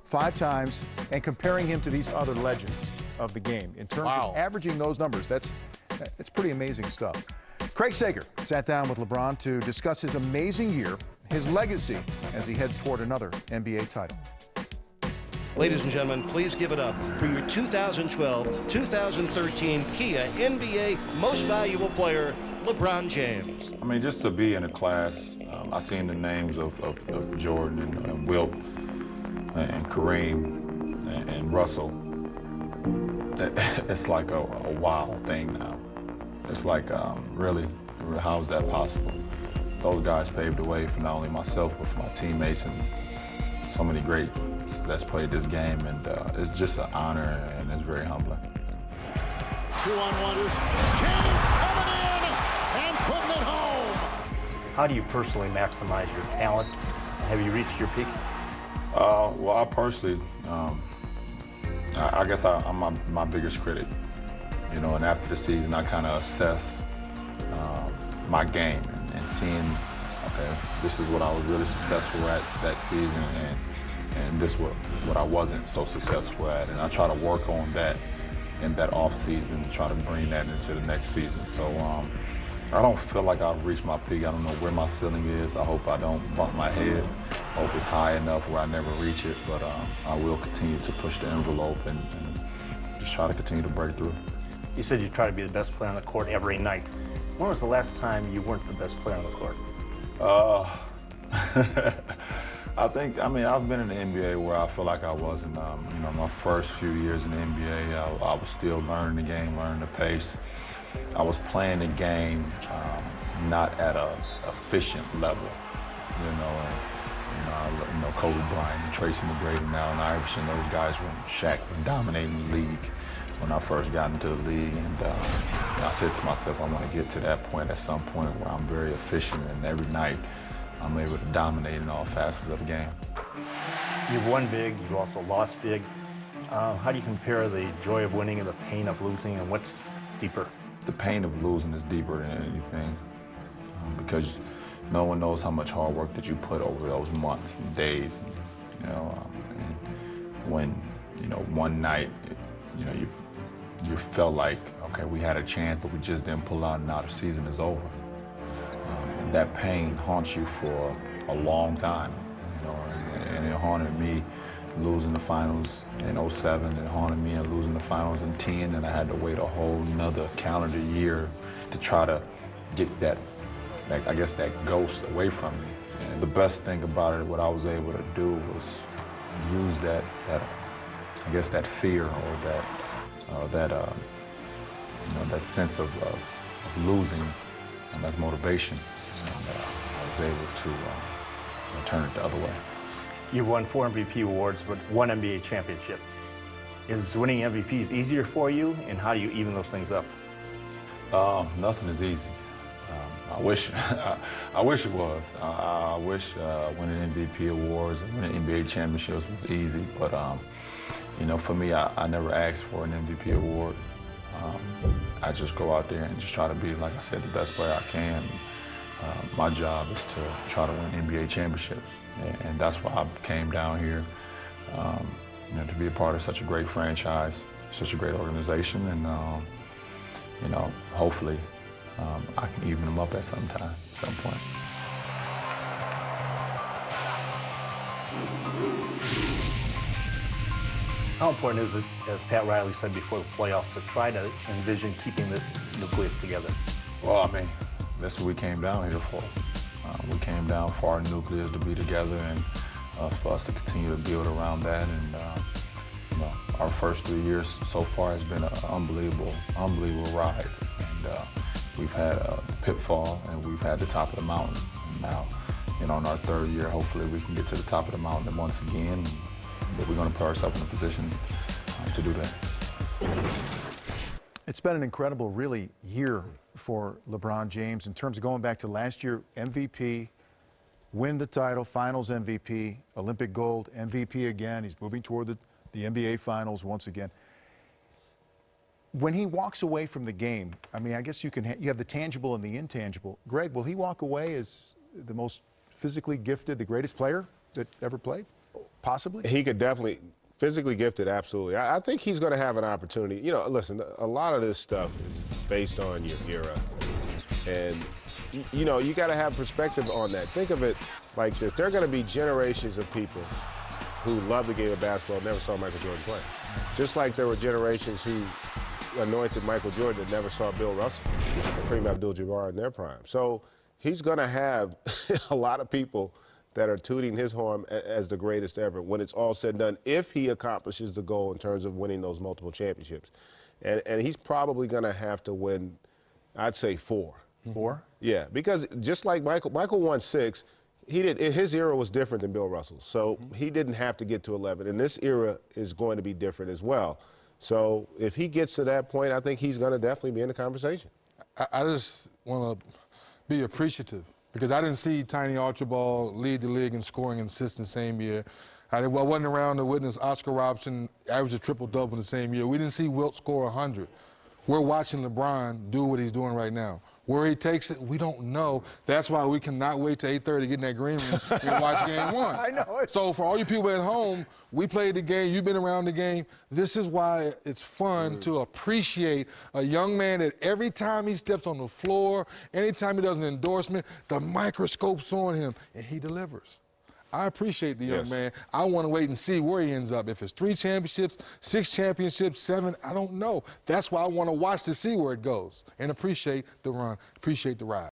5 times, and comparing him to these other legends of the game. In terms of averaging those numbers, that's pretty amazing stuff. Craig Sager sat down with LeBron to discuss his amazing year, his legacy, as he heads toward another NBA title. Ladies and gentlemen, please give it up for your 2012-2013 Kia NBA Most Valuable Player, LeBron James. I mean, just to be in a class, I seen the names of Jordan and Wilt and Kareem and Russell. It's like a wild thing now. It's like, really, how is that possible? Those guys paved the way for not only myself, but for my teammates and so many greats that's played this game, and it's just an honor, and it's very humbling. 2-on-1. James coming in and putting it home. How do you personally maximize your talent? Have you reached your peak? Well, I personally, I guess I'm my biggest critic. You know, and after the season, I kind of assess my game and seeing, okay, this is what I was really successful at that season, and this what I wasn't so successful at, and I try to work on that in that off season, try to bring that into the next season. So I don't feel like I've reached my peak. I don't know where my ceiling is. I hope I don't bump my head. I hope it's high enough where I never reach it, but I will continue to push the envelope and just try to continue to break through. You said you try to be the best player on the court every night. When was the last time you weren't the best player on the court? I mean, I've been in the NBA where I feel like I wasn't. You know, my first few years in the NBA, I was still learning the game, learning the pace. I was playing the game not at an efficient level, you know. And, you know, Kobe Bryant and Tracy McGrady and Allen Iverson, those guys when Shaq was dominating the league when I first got into the league. And I said to myself, I want to get to that point at some point where I'm very efficient, and every night I'm able to dominate in all facets of the game. You've won big, you've also lost big. How do you compare the joy of winning and the pain of losing, and what's deeper? The pain of losing is deeper than anything, because no one knows how much hard work that you put over those months and days. And, you know, and when, you know, one night, you know, you felt like, okay, we had a chance, but we just didn't pull out, and now the season is over. And that pain haunts you for a long time, you know, and it haunted me losing the finals in 07, it haunted me and losing the finals in 10, and I had to wait a whole nother calendar year to try to get that, I guess, that ghost away from me. And the best thing about it, what I was able to do was use that I guess, that fear or that sense of losing, and that's motivation. And I was able to turn it the other way. You've won 4 MVP awards, but 1 NBA championship. Is winning MVPs easier for you, and how do you even those things up? Nothing is easy. I wish it was. I wish winning MVP awards and winning NBA championships was easy, but you know, for me, I never asked for an MVP award. I just go out there and just try to be, like I said, the best player I can. My job is to try to win NBA championships, and that's why I came down here, you know, to be a part of such a great franchise, such a great organization, and you know, hopefully I can even them up at some point. How important is it, as Pat Riley said before the playoffs, to try to envision keeping this nucleus together? Well, I mean, that's what we came down here for. We came down for our nucleus to be together, and for us to continue to build around that. And you know, our first 3 years so far has been an unbelievable ride. And we've had a pitfall, and we've had the top of the mountain. And now, you know, in our 3rd year, hopefully we can get to the top of the mountain once again. But we're going to put ourselves in a position to do that. It's been an incredible, really, year for LeBron James in terms of going back to last year, MVP, win the title, Finals MVP, Olympic gold, MVP again. He's moving toward the NBA Finals once again. When he walks away from the game, I mean, I guess you have the tangible and the intangible. Greg, will he walk away as the most physically gifted, the greatest player that ever played? possibly? He could definitely, physically gifted, absolutely. I think he's going to have an opportunity. You know, listen, a lot of this stuff is based on your era. And, you know, you got to have perspective on that. Think of it like this. There are going to be generations of people who love the game of basketball never saw Michael Jordan play. Just like there were generations who anointed Michael Jordan that never saw Bill Russell and Kareem Abdul-Jabbar in their prime. So he's going to have a lot of people that are tooting his horn as the greatest ever when it's all said and done, if he accomplishes the goal in terms of winning those multiple championships. And he's probably going to have to win, I'd say 4. 4? Yeah, because just like Michael won 6. His era was different than Bill Russell's, so he didn't have to get to 11. And this era is going to be different as well. So if he gets to that point, I think he's going to definitely be in the conversation. I just want to be appreciative because I didn't see Tiny Archibald lead the league in scoring and assists in the same year. I wasn't around to witness Oscar Robertson average a triple-double in the same year. We didn't see Wilt score 100. We're watching LeBron do what he's doing right now. Where he takes it, we don't know. That's why we cannot wait till 8:30 to get in that green room and watch Game 1. I know it. So for all you people at home, we played the game. You've been around the game. This is why it's fun to appreciate a young man that every time he steps on the floor, anytime he does an endorsement, the microscope's on him, and he delivers. I appreciate the young man. I want to wait and see where he ends up. If it's 3 championships, 6 championships, 7, I don't know. That's why I want to watch to see where it goes and appreciate the run, appreciate the ride.